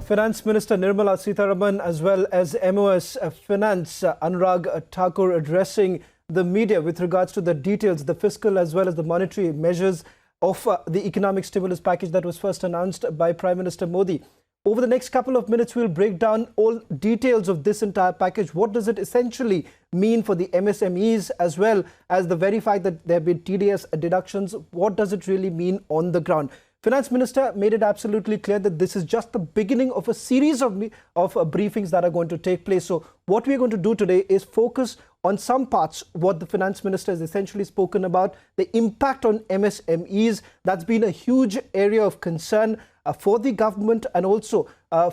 Finance Minister Nirmala Sitharaman as well as MOS Finance Anurag Thakur addressing the media with regards to the details, the fiscal as well as the monetary measures of the economic stimulus package that was first announced by Prime Minister Modi. Over the next couple of minutes, we'll break down all details of this entire package. What does it essentially mean for the MSMEs as well as the very fact that there have been TDS deductions? What does it really mean on the ground? Finance Minister made it absolutely clear that this is just the beginning of a series of briefings that are going to take place. So what we're going to do today is focus on some parts, what the Finance Minister has essentially spoken about, the impact on MSMEs. That's been a huge area of concern for the government, and also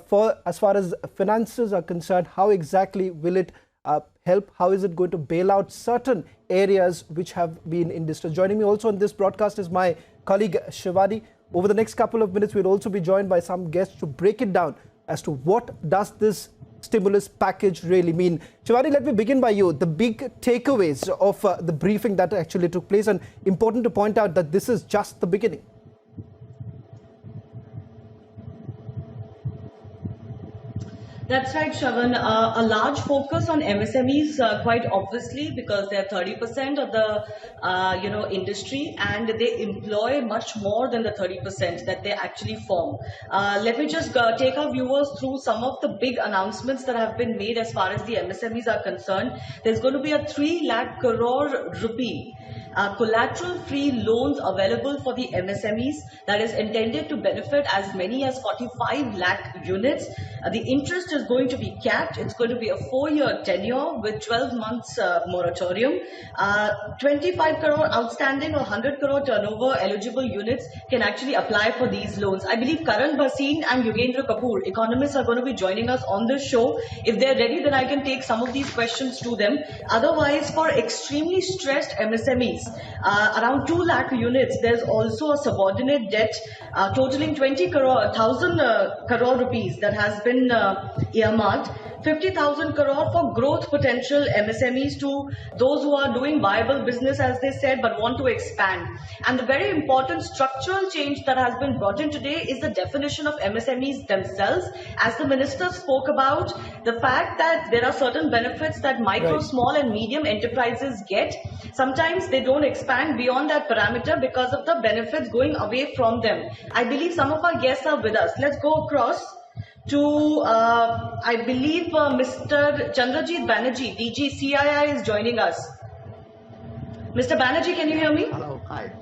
for as far as finances are concerned, how exactly will it help? How is it going to bail out certain areas which have been in distress? Joining me also on this broadcast is my colleague Shivani. Over the next couple of minutes, we'll also be joined by some guests to break it down as to what does this stimulus package really mean. Shivani, let me begin by you. The big takeaways of the briefing that actually took place, and important to point out that this is just the beginning. That's right, Shravan. A large focus on MSMEs, quite obviously, because they're 30% of the industry, and they employ much more than the 30% that they actually form. Let me just take our viewers through some of the big announcements that have been made as far as the MSMEs are concerned. There's going to be a 3 lakh crore rupee collateral-free loans available for the MSMEs that is intended to benefit as many as 45 lakh units. The interest is going to be capped. It's going to be a 4-year tenure with 12 months moratorium. 25 crore outstanding or 100 crore turnover eligible units can actually apply for these loans. I believe Karan Bhasin and Yogendra Kapoor, economists, are going to be joining us on this show. If they're ready, then I can take some of these questions to them. Otherwise, for extremely stressed MSMEs, around 2 lakh units, there's also a subordinate debt totaling 1,000 crore rupees that has been earmarked. 50,000 crore for growth potential MSMEs, to those who are doing viable business, as they said, but want to expand. And the very important structural change that has been brought in today is the definition of MSMEs themselves. As the minister spoke about, the fact that there are certain benefits that micro, small and medium enterprises get, sometimes they don't expand beyond that parameter because of the benefits going away from them. I believe some of our guests are with us. Let's go across to, I believe, Mr. Chandrajit Banerjee, DG CII, is joining us. Mr. Banerjee, can you hear me? Hello, hi.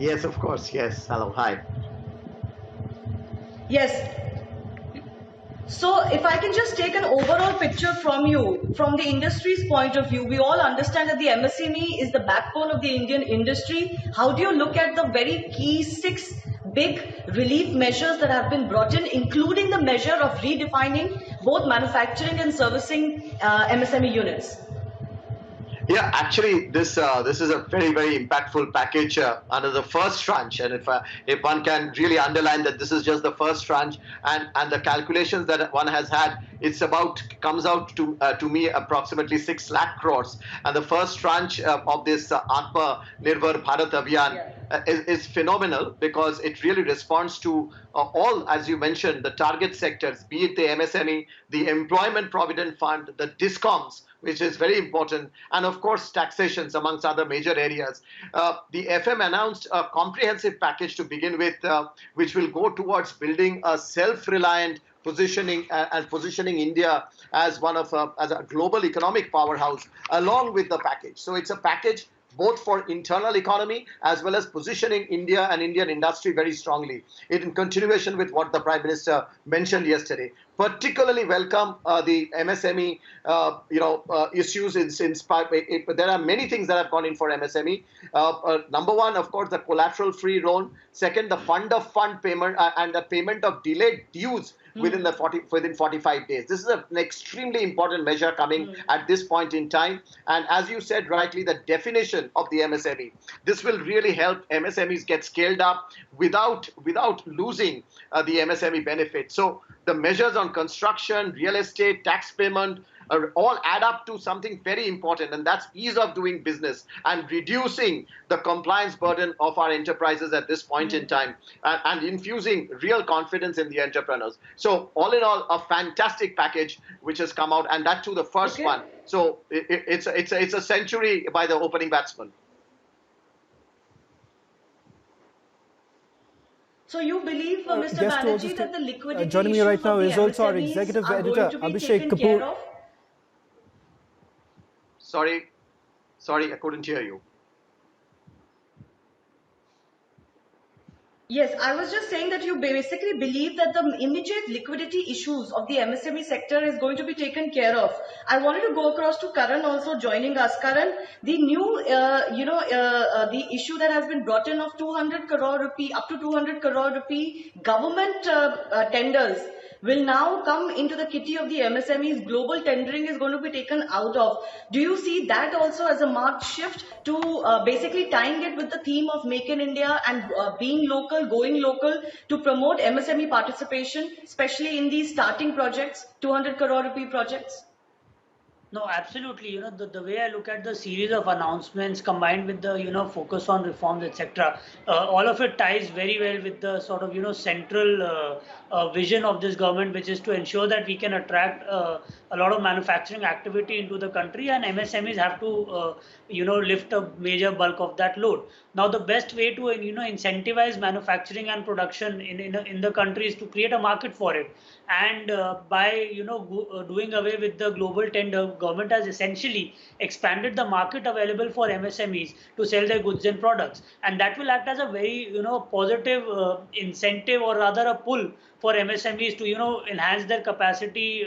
Yes, of course, yes. Hello, hi. Yes. So if I can just take an overall picture from you, from the industry's point of view, we all understand that the MSME is the backbone of the Indian industry. How do you look at the very key 6 big relief measures that have been brought in, including the measure of redefining both manufacturing and servicing MSME units? Yeah, actually, this is a very, very impactful package under the first tranche, and if one can really underline that this is just the first tranche, and the calculations that one has had, comes out to me approximately 6 lakh crores, and the first tranche of this Atma Nirbhar Bharat Abhiyan is phenomenal, because it really responds to all, as you mentioned, the target sectors, be it the MSME, the Employment Provident Fund, the DISCOMs, which is very important, and of course taxations, amongst other major areas. The FM announced a comprehensive package to begin with, which will go towards building a self-reliant positioning and positioning India as as a global economic powerhouse along with the package. So it's a package both for internal economy as well as positioning India and Indian industry very strongly, in continuation with what the Prime Minister mentioned yesterday. Particularly welcome the MSME issues. There are many things that have gone in for MSME. Number one, of course, the collateral-free loan. Second, the fund of fund payment and the payment of delayed dues within 45 days. This is an extremely important measure coming at this point in time. And as you said rightly, the definition of the MSME. This will really help MSMEs get scaled up without losing the MSME benefit. So the measures on construction, real estate, tax payment, all add up to something very important, and that's ease of doing business and reducing the compliance burden of our enterprises at this point in time, and infusing real confidence in the entrepreneurs. So all in all, a fantastic package which has come out, and that too the first one. So it's a century by the opening batsman. So you believe, Mr. Banerjee, that the liquidity joining me issues right now of the is also our MSMEs executive are editor, going to be Abhishek taken Kapoor. care of? Sorry, I couldn't hear you. Yes, I was just saying that you basically believe that the immediate liquidity issues of the MSME sector is going to be taken care of. I wanted to go across to Karan also joining us. Karan, the new, the issue that has been brought in of 200 crore rupee, up to 200 crore rupee government tenders will now come into the kitty of the MSMEs. Global tendering is going to be taken out of. Do you see that also as a marked shift to basically tying it with the theme of Make in India and being local, going local to promote MSME participation, especially in these starting projects, 200 crore rupee projects? No, absolutely. The way I look at the series of announcements combined with the, focus on reforms, etc., all of it ties very well with the sort of, central vision of this government, which is to ensure that we can attract a lot of manufacturing activity into the country, and MSMEs have to, lift a major bulk of that load. Now, the best way to, incentivize manufacturing and production in the country is to create a market for it. And by, doing away with the global tender, government has essentially expanded the market available for MSMEs to sell their goods and products. And that will act as a very, positive incentive, or rather a pull for MSMEs to, enhance their capacity,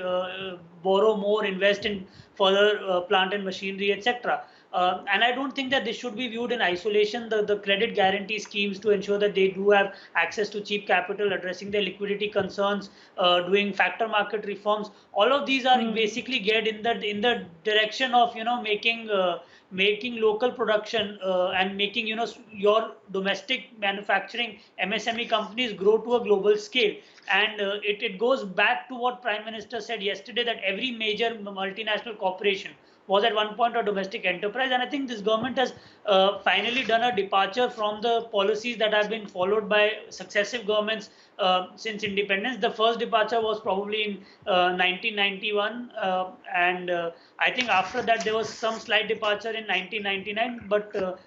borrow more, invest in further plant and machinery, etc. And I don't think that this should be viewed in isolation. The credit guarantee schemes to ensure that they do have access to cheap capital, addressing their liquidity concerns, doing factor market reforms. All of these are basically geared in the direction of making local production and making your domestic manufacturing MSME companies grow to a global scale. And it goes back to what Prime Minister said yesterday, that every major multinational corporation was at one point a domestic enterprise. And I think this government has finally done a departure from the policies that have been followed by successive governments since independence. The first departure was probably in 1991, and I think after that there was some slight departure in 1999, but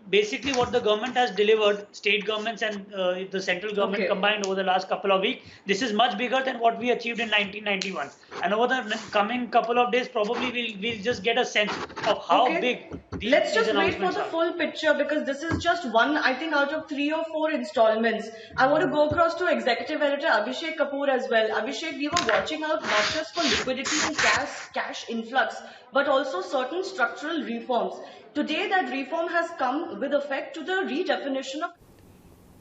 basically what the government has delivered, state governments and the central government combined over the last couple of weeks, this is much bigger than what we achieved in 1991. And over the coming couple of days, probably we'll just get a sense of how big these Let's just wait for the are. full picture, because this is just one, I think, out of 3 or 4 installments. I want to go across to Executive Editor Abhishek Kapoor as well. Abhishek, we were watching out not just for liquidity and cash influx, but also certain structural reforms. Today, that reform has come with effect to the redefinition of.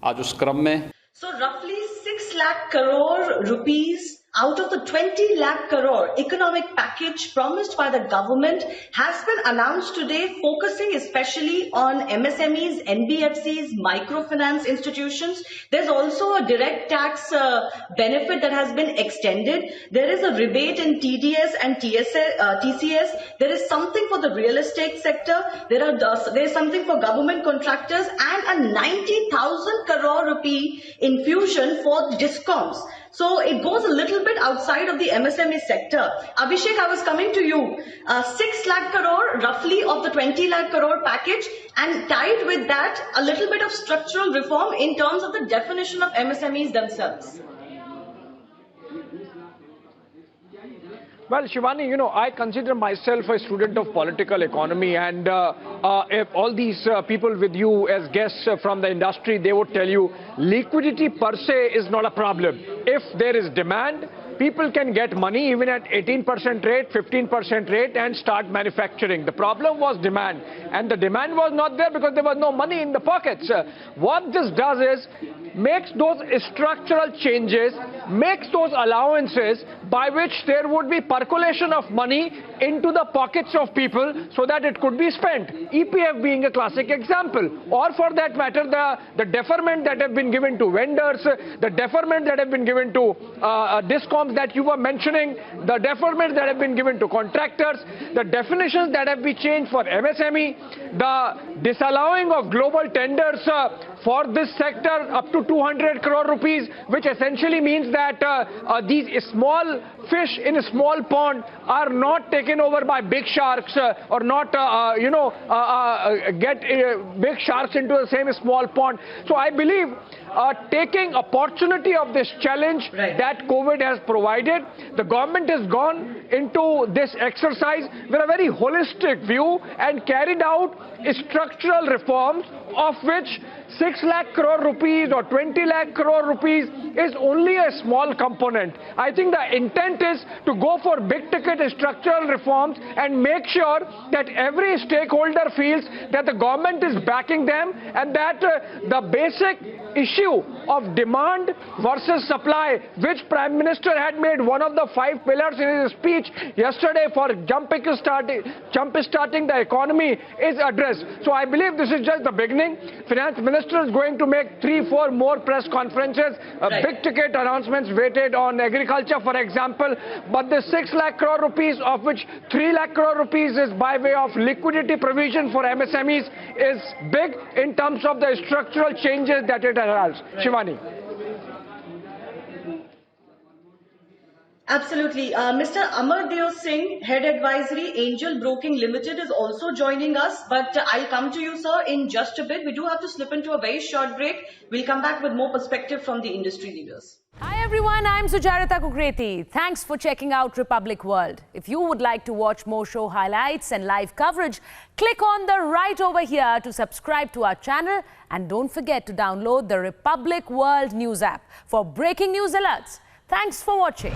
आज उस क्रम में So roughly 6 lakh crore rupees out of the 20 lakh crore economic package promised by the government has been announced today, focusing especially on MSMEs, NBFCs, microfinance institutions. There's also a direct tax benefit that has been extended. There is a rebate in TDS and TCS. There is something for the real estate sector. There is something for government contractors, and a 90,000 crore rupee infusion for discoms. So it goes a little bit outside of the MSME sector. Abhishek, I was coming to you. 6 lakh crore roughly of the 20 lakh crore package, and tied with that a little bit of structural reform in terms of the definition of MSMEs themselves. Well, Shivani, I consider myself a student of political economy, and if all these people with you as guests from the industry, they would tell you liquidity per se is not a problem. If there is demand, people can get money even at 18% rate, 15% rate and start manufacturing. The problem was demand, and the demand was not there because there was no money in the pockets. What this does is makes those structural changes, makes those allowances by which there would be percolation of money into the pockets of people so that it could be spent. EPF being a classic example. Or for that matter, the deferment that have been given to vendors, the deferment that have been given to discoms that you were mentioning, the deferment that have been given to contractors, the definitions that have been changed for MSME, the disallowing of global tenders for this sector up to 200 crore rupees, which essentially means that these small fish in a small pond are not taken over by big sharks or not, get big sharks into the same small pond. So I believe taking opportunity of this challenge that COVID has provided, the government has gone into this exercise with a very holistic view and carried out structural reforms, of which 6 lakh crore rupees or 20 lakh crore rupees is only a small component. I think the intent is to go for big ticket structural reforms and make sure that every stakeholder feels that the government is backing them and that the basic issue of demand versus supply, which Prime Minister had made one of the 5 pillars in his speech yesterday for jump-starting the economy, is addressed. So I believe this is just the beginning. Finance Minister is going to make 3-4 more press conferences, big ticket announcements waited on agriculture, for example. But the 6 lakh crore rupees, of which 3 lakh crore rupees is by way of liquidity provision for MSMEs, is big in terms of the structural changes that it has. Shivani. Absolutely. Mr. Amardev Singh, Head Advisory, Angel Broking Limited, is also joining us. But I'll come to you, sir, in just a bit. We do have to slip into a very short break. We'll come back with more perspective from the industry leaders. Hi everyone, I'm Sucharita Kukreti. Thanks for checking out Republic World. If you would like to watch more show highlights and live coverage, click on the right over here to subscribe to our channel, and don't forget to download the Republic World News app for breaking news alerts. Thanks for watching.